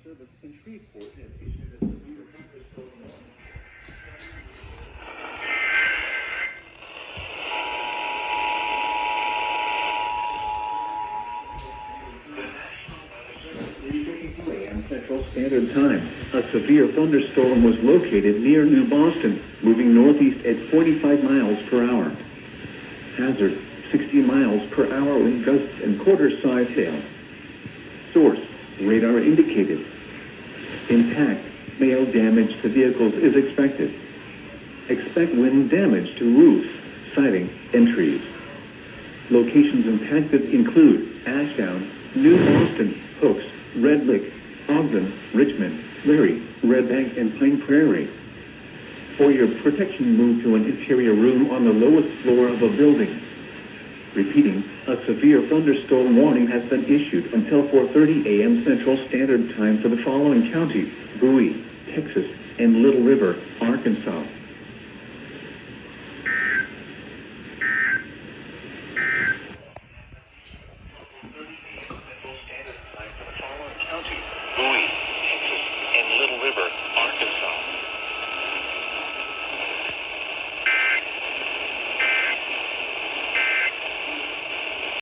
Service in Shreveport has issued a severe thunderstorm warning. Central Standard Time. A severe thunderstorm was located near New Boston, moving northeast at 45 miles per hour. Hazard, 60 miles per hour wind gusts and quarter-size hail. Source, radar indicated. Impact, hail damage to vehicles is expected. Expect wind damage to roofs, siding, and trees. Locations impacted include Ashdown, New Boston, Hooks, Red Lick, Ogden, Richmond, Leary, Red Bank, and Pine Prairie. For your protection, move to an interior room on the lowest floor of a building. Repeating, a severe thunderstorm warning has been issued until 4:30 a.m. Central Standard Time for the following counties: Bowie, Texas, and Little River, Arkansas.